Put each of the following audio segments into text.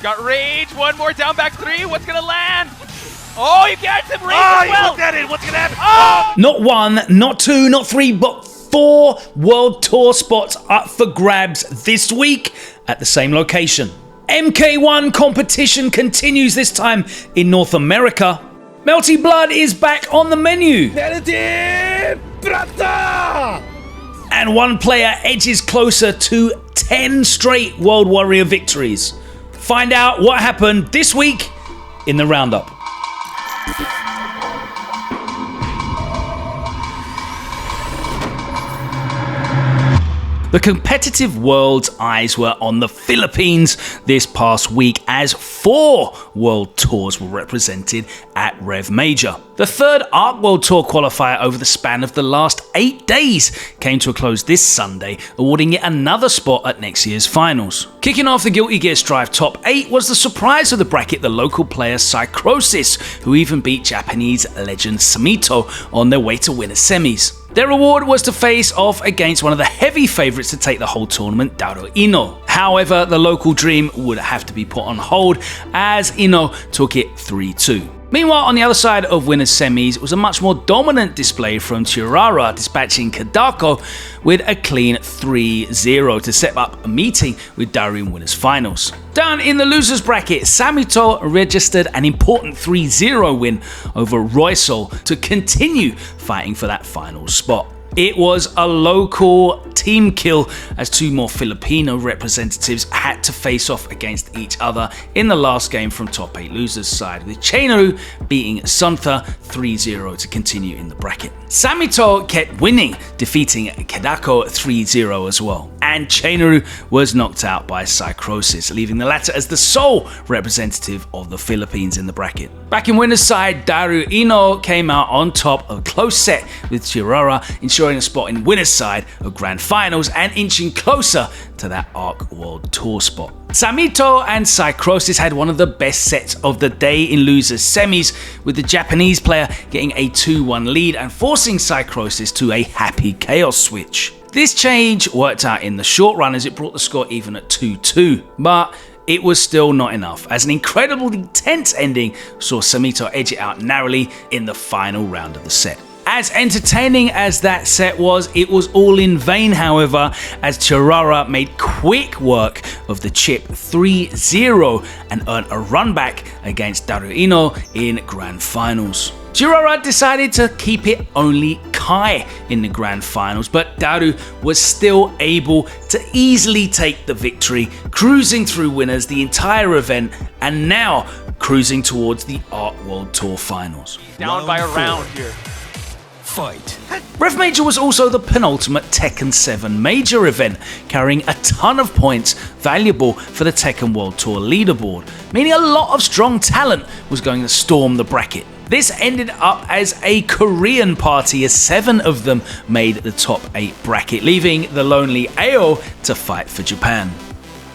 Got rage, one more down back three, what's gonna land? Oh, you got some rage as well! He looked at it, what's gonna happen? Oh! Not one, not two, not three, but 4 World Tour spots up for grabs this week at the same location. MK1 competition continues, this time in North America. Melty Blood is back on the menu. And one player edges closer to 10 straight World Warrior victories. Find out what happened this week in the Roundup. The competitive world's eyes were on the Philippines this past week as 4 World Tours were represented at Rev Major. The third ARC World Tour qualifier over the span of the last 8 days came to a close this Sunday, awarding yet another spot at next year's finals. Kicking off the Guilty Gear Strive top 8 was the surprise of the bracket, the local player Psychrosis, who even beat Japanese legend Samito on their way to win a semis. Their reward was to face off against one of the heavy favourites to take the whole tournament, Daru Ino. However, the local dream would have to be put on hold as Ino took it 3-2. Meanwhile, on the other side of winners' semis, it was a much more dominant display from Chirara, dispatching Kadako with a clean 3-0 to set up a meeting with Daru in winners' finals. Down in the losers bracket, Samito registered an important 3-0 win over Roysol to continue fighting for that final spot. It was a local team kill as 2 more Filipino representatives had to face off against each other in the last game from top 8 losers side, with Chaineru beating Suntha 3-0 to continue in the bracket. Samito kept winning, defeating Kadako 3-0 as well, and Chaineru was knocked out by Psychrosis, leaving the latter as the sole representative of the Philippines in the bracket. Back in winners side, Daru Ino came out on top of a close set with Chirara, ensuring a spot in winners side of Grand Finals and inching closer to that ARC World Tour spot. Samito and Psychrosis had one of the best sets of the day in losers semis, with the Japanese player getting a 2-1 lead and forcing Psychrosis to a happy chaos switch. This change worked out in the short run as it brought the score even at 2-2, but it was still not enough, as an incredibly tense ending saw Samito edge it out narrowly in the final round of the set. As entertaining as that set was, it was all in vain, however, as Chirara made quick work of the chip 3-0 and earned a run back against Daru Ino in Grand Finals. Chirara decided to keep it only Kai in the Grand Finals, but Daru was still able to easily take the victory, cruising through winners the entire event and now cruising towards the ARC World Tour Finals. Down by a round here. Fight. Rev Major was also the penultimate Tekken 7 major event, carrying a ton of points valuable for the Tekken World Tour leaderboard, meaning a lot of strong talent was going to storm the bracket. This ended up as a Korean party as 7 of them made the top 8 bracket, leaving the lonely AO to fight for Japan.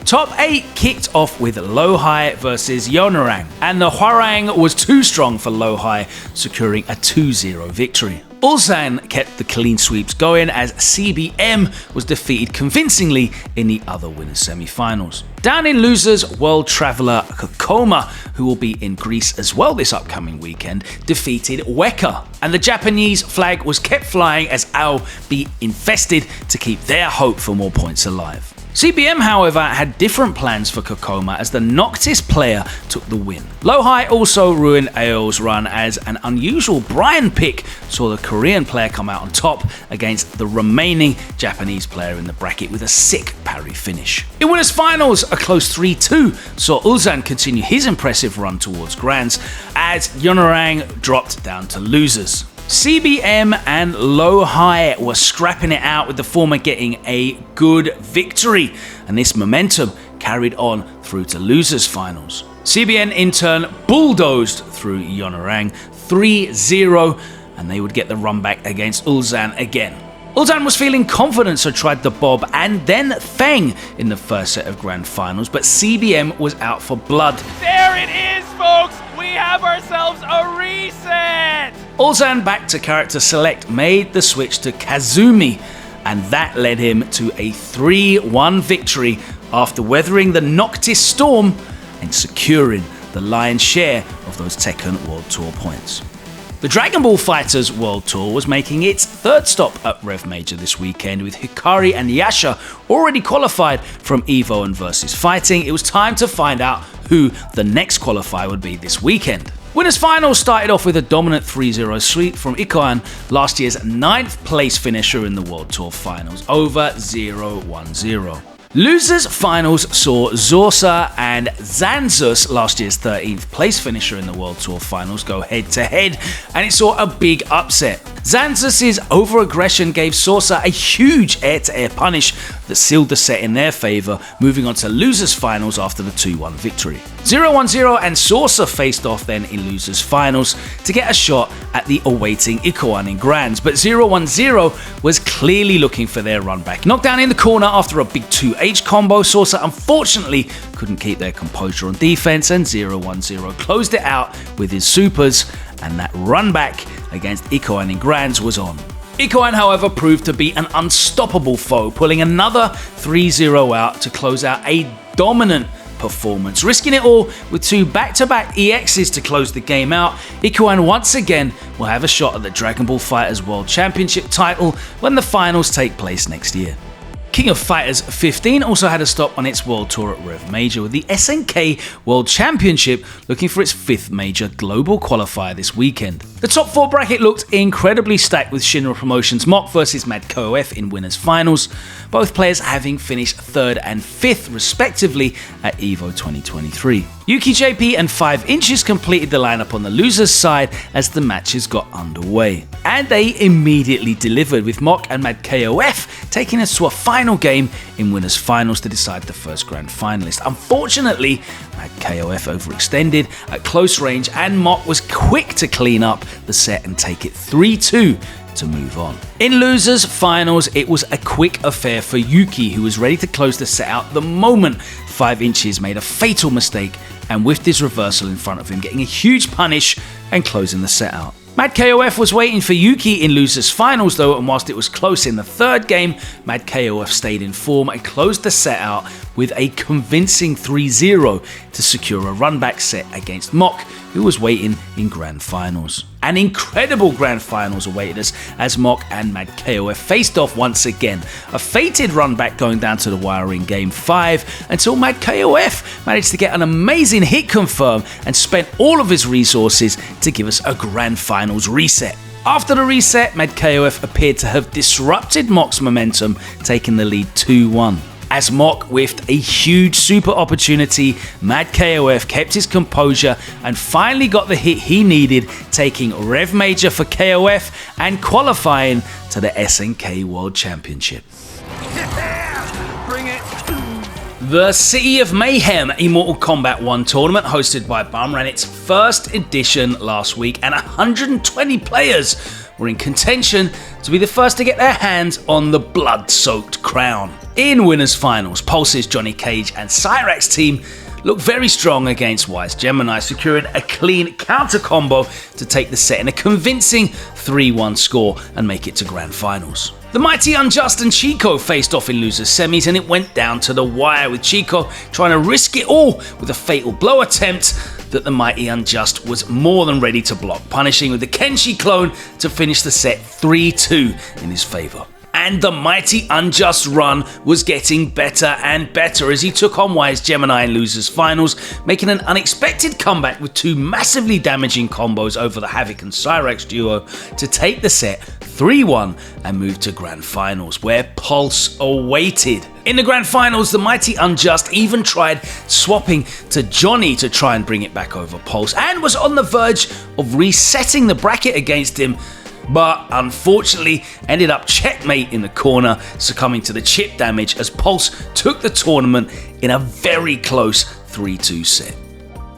Top 8 kicked off with Low-High versus Yonorang, and the Hwarang was too strong for Low-High, securing a 2-0 victory. Ulsan kept the clean sweeps going as CBM was defeated convincingly in the other winners semi-finals. Down in losers, world traveller Kokoma, who will be in Greece as well this upcoming weekend, defeated Weka, and the Japanese flag was kept flying as Ao beat Infested to keep their hope for more points alive. CBM, however, had different plans for Kokoma as the Noctis player took the win. Low-High also ruined AO's run as an unusual Brian pick saw the Korean player come out on top against the remaining Japanese player in the bracket with a sick parry finish. In winners finals, a close 3-2 saw Ulsan continue his impressive run towards Grands as Yonorang dropped down to losers. CBM and Low-High were scrapping it out, with the former getting a good victory, and this momentum carried on through to losers finals. CBN in turn bulldozed through Yonorang 3-0, and they would get the run back against Ulsan again. Ulsan was feeling confident, so tried the Bob and then Feng in the first set of Grand Finals, but CBM was out for blood. There it is, folks! We have ourselves a reset! Ulsan, back to character select, made the switch to Kazumi, and that led him to a 3-1 victory after weathering the Noctis storm and securing the lion's share of those Tekken World Tour points. The Dragon Ball FighterZ World Tour was making its third stop at Rev Major this weekend, with Hikari and Yasha already qualified from EVO and Versus Fighting. It was time to find out who the next qualifier would be this weekend. Winners Finals started off with a dominant 3-0 sweep from Ikoan, last year's 9th place finisher in the World Tour Finals, over 0-1-0. Losers Finals saw Zorsa and Zanzus, last year's 13th place finisher in the World Tour Finals, go head to head, and it saw a big upset. Zanzus' over-aggression gave Zorsa a huge air-to-air punish that sealed the set in their favour, moving on to Losers Finals after the 2-1 victory. 0-1-0 and Zorsa faced off then in Losers Finals to get a shot at the awaiting Ikoan in Grands, but 0-1-0 was clearly looking for their run back. Knocked down in the corner after a big 2H combo, Zorsa unfortunately couldn't keep their composure on defense, and 0-1-0 closed it out with his supers, and that run back against Ikoan in Grands was on. Ikoan, however, proved to be an unstoppable foe, pulling another 3-0 out to close out a dominant performance. Risking it all with 2 back-to-back EXs to close the game out, Ikoan once again will have a shot at the Dragon Ball FighterZ World Championship title when the finals take place next year. King of Fighters 15 also had a stop on its World Tour at Rev Major, with the SNK World Championship looking for its 5th major global qualifier this weekend. The top 4 bracket looked incredibly stacked, with Shinra Promotions Mock versus Mad KOF in winners finals, both players having finished 3rd and 5th respectively at EVO 2023. Yuki JP and 5 Inches completed the lineup on the losers side as the matches got underway. And they immediately delivered, with Mock and Mad KOF taking us to a final game in winners finals to decide the first grand finalist. Unfortunately, Mad KOF overextended at close range, and Mock was quick to clean up the set and take it 3-2 to move on. In losers finals, it was a quick affair for Yuki, who was ready to close the set out the moment 5 Inches made a fatal mistake and whiffed his reversal in front of him, getting a huge punish and closing the set out. Mad KOF was waiting for Yuki in losers finals though, and whilst it was close in the 3rd game, Mad KOF stayed in form and closed the set out with a convincing 3-0 to secure a run-back set against Mock, who was waiting in grand finals. An incredible grand finals awaited us as Mock and Mad KOF faced off once again. A fated run back going down to the wire in game 5 until Mad KOF managed to get an amazing hit confirm and spent all of his resources to give us a grand finals reset. After the reset, Mad KOF appeared to have disrupted Mock's momentum, taking the lead 2-1. As Mock whiffed a huge super opportunity, Mad KOF kept his composure and finally got the hit he needed, taking Rev Major for KOF and qualifying to the SNK World Championship. Bring it. The City of Mayhem, a Mortal Kombat 1 tournament hosted by BUM, ran its first edition last week, and 120 players were in contention to be the first to get their hands on the blood-soaked crown. In winners finals, Pulse's Johnny Cage and Cyrax's team looked very strong against Wise Gemini, securing a clean counter combo to take the set in a convincing 3-1 score and make it to grand finals. The mighty Unjust and Chico faced off in losers semis, and it went down to the wire, with Chico trying to risk it all with a fatal blow attempt that the mighty Unjust was more than ready to block, punishing with the Kenshi clone to finish the set 3-2 in his favour. And the mighty Unjust run was getting better and better as he took on Wise Gemini in losers finals, making an unexpected comeback with 2 massively damaging combos over the Havoc and Cyrax duo to take the set 3-1 and move to grand finals, where Pulse awaited. In the grand finals, the mighty Unjust even tried swapping to Johnny to try and bring it back over Pulse, and was on the verge of resetting the bracket against him, but unfortunately ended up checkmate in the corner, succumbing to the chip damage as Pulse took the tournament in a very close 3-2 set.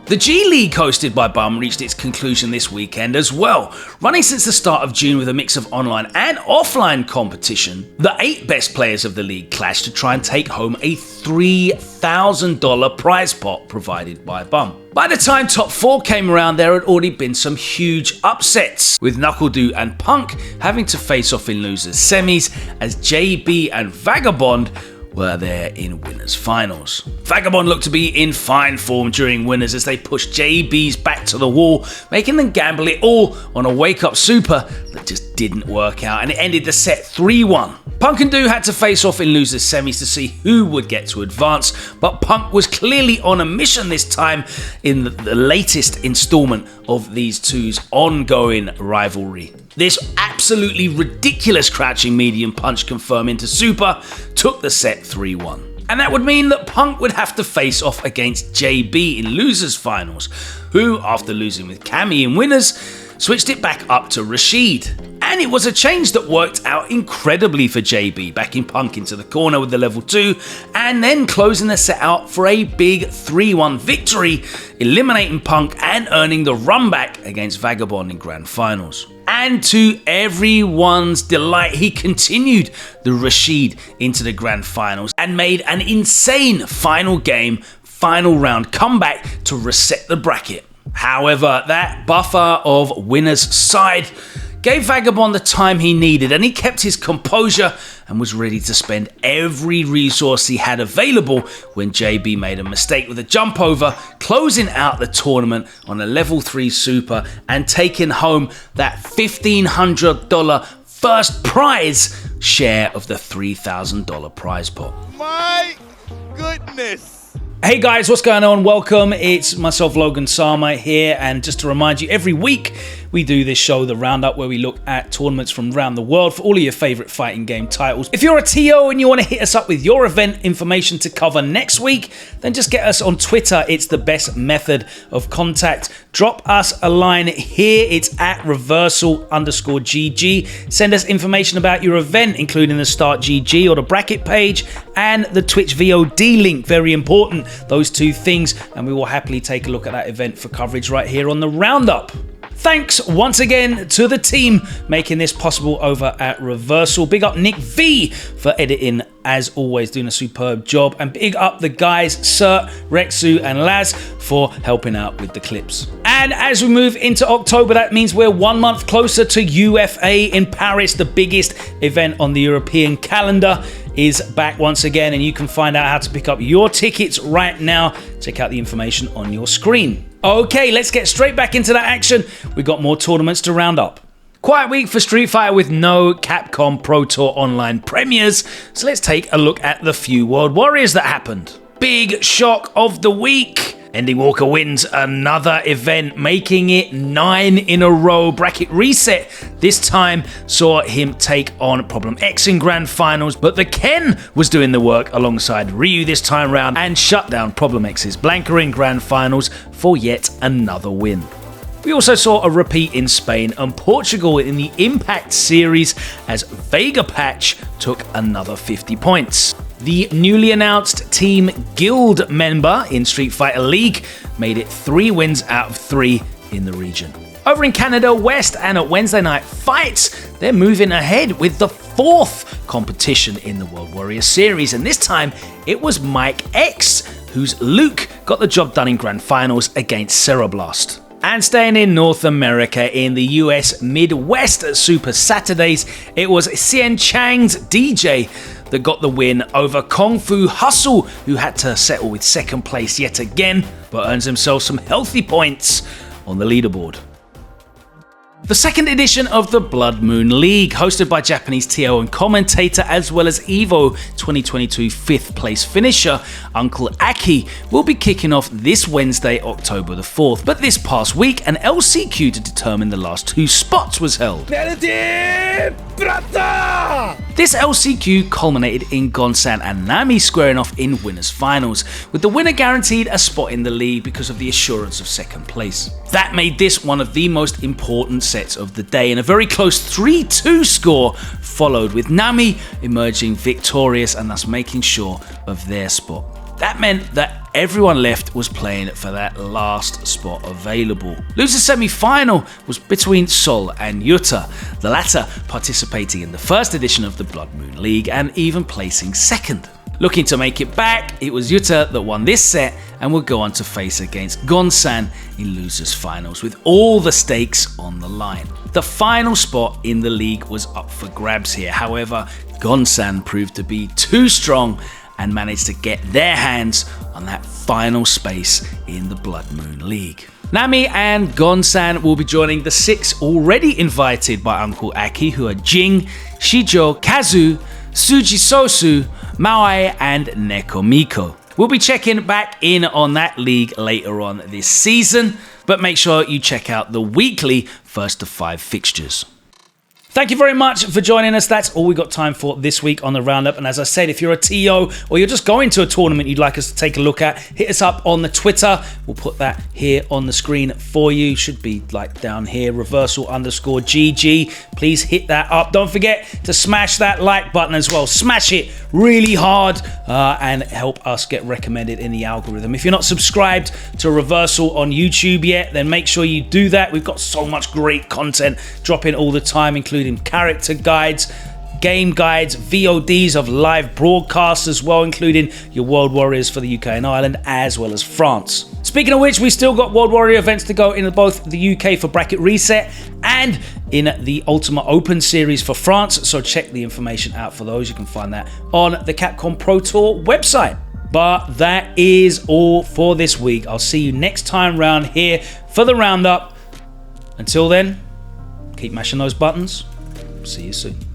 The G League, hosted by BUM, reached its conclusion this weekend as well. Running since the start of June with a mix of online and offline competition, the 8 best players of the league clashed to try and take home a $3,000 prize pot provided by BUM. By the time top 4 came around, there had already been some huge upsets, with NuckleDu and Punk having to face off in losers semis, as JB and Vagabond were there in winners finals. Vagabond looked to be in fine form during winners as they pushed JB's back to the wall, making them gamble it all on a wake-up super that just didn't work out, and it ended the set 3-1. Punk and Do had to face off in losers semis to see who would get to advance, but Punk was clearly on a mission this time in the latest installment of these two's ongoing rivalry. This absolutely ridiculous crouching medium punch confirm into super took the set 3-1. And that would mean that Punk would have to face off against JB in losers finals, who, after losing with Cammy in winners, switched it back up to Rashid. And it was a change that worked out incredibly for JB, backing Punk into the corner with the level 2, and then closing the set out for a big 3-1 victory, eliminating Punk and earning the run back against Vagabond in grand finals. And to everyone's delight, he continued the Rashid into the grand finals and made an insane final game, final round comeback to reset the bracket. However, that buffer of winners' side gave Vagabond the time he needed, and he kept his composure and was ready to spend every resource he had available when JB made a mistake with a jump over, closing out the tournament on a level 3 super and taking home that $1,500 first prize share of the $3,000 prize pot. My goodness. Hey guys, what's going on? Welcome. It's myself, Logan Sama here, and just to remind you, every week we do this show, the Roundup, where we look at tournaments from around the world for all of your favorite fighting game titles. If you're a TO and you want to hit us up with your event information to cover next week, then just get us on Twitter. It's the best method of contact. Drop us a line here. It's at reversal_GG. Send us information about your event, including the Start GG or the bracket page and the Twitch VOD link. Very important, those two things, and we will happily take a look at that event for coverage right here on the Roundup. Thanks once again to the team making this possible over at Reversal. Big up Nick V for editing, as always, doing a superb job. And big up the guys, Sir, Rexu and Laz, for helping out with the clips. And as we move into October, that means we're 1 month closer to UFA in Paris. The biggest event on the European calendar is back once again, and you can find out how to pick up your tickets right now. Check out the information on your screen. Okay, let's get straight back into that action. We've got more tournaments to round up. Quiet week for Street Fighter with no Capcom Pro Tour Online premieres, so let's take a look at the few World Warriors that happened. Big shock of the week. Ending Walker wins another event, making it 9 in a row. Bracket reset this time saw him take on Problem X in grand finals, but the Ken was doing the work alongside Ryu this time round and shut down Problem X's Blanca in grand finals for yet another win. We also saw a repeat in Spain and Portugal in the Impact series as Vega Patch took another 50 points. The newly announced Team Guild member in Street Fighter League made it 3 wins out of 3 in the region. Over in Canada West and at Wednesday Night Fights, they're moving ahead with the 4th competition in the World Warrior series, and this time it was Mike X, whose Luke got the job done in grand finals against Cereblast. And staying in North America, in the US Midwest Super Saturdays, it was Xian Chang's DJ that got the win over Kung Fu Hustle, who had to settle with second place yet again, but earns himself some healthy points on the leaderboard. The second edition of the Blood Moon League, hosted by Japanese TO and commentator, as well as EVO 2022 5th place finisher Uncle Aki, will be kicking off this Wednesday, October the 4th. But this past week, an LCQ to determine the last 2 spots was held. This LCQ culminated in Gonsan and Nami squaring off in winners finals, with the winner guaranteed a spot in the league because of the assurance of second place. That made this one of the most important sets of the day, and a very close 3-2 score followed, with Nami emerging victorious and thus making sure of their spot. That meant that everyone left was playing for that last spot available. Loser's semi-final was between Sol and Yuta, the latter participating in the first edition of the Blood Moon League and even placing second. Looking to make it back, it was Yuta that won this set and would go on to face against Gonsan in losers finals, with all the stakes on the line. The final spot in the league was up for grabs here. However, Gonsan proved to be too strong and manage to get their hands on that final space in the Blood Moon League. Nami and Gonsan will be joining the 6 already invited by Uncle Aki, who are Jing, Shijo, Kazu, Sujisosu, Maui, and Nekomiko. We'll be checking back in on that league later on this season, but make sure you check out the weekly 1st to 5 fixtures. Thank you very much for joining us. That's all we got time for this week on the Roundup. And as I said, if you're a TO or you're just going to a tournament you'd like us to take a look at, hit us up on the Twitter. We'll put that here on the screen for you. Should be like down here, reversal_GG. Please hit that up. Don't forget to smash that like button as well. Smash it really hard and help us get recommended in the algorithm. If you're not subscribed to Reversal on YouTube yet, then make sure you do that. We've got so much great content dropping all the time, including character guides, game guides, VODs of live broadcasts as well, including your World Warriors for the UK and Ireland, as well as France. Speaking of which, we still got World Warrior events to go in both the UK for Bracket Reset and in the Ultimate Open series for France, so check the information out for those. You can find that on the Capcom Pro Tour website. But that is all for this week. I'll see you next time round here for the Roundup. Until then, keep mashing those buttons. See you soon.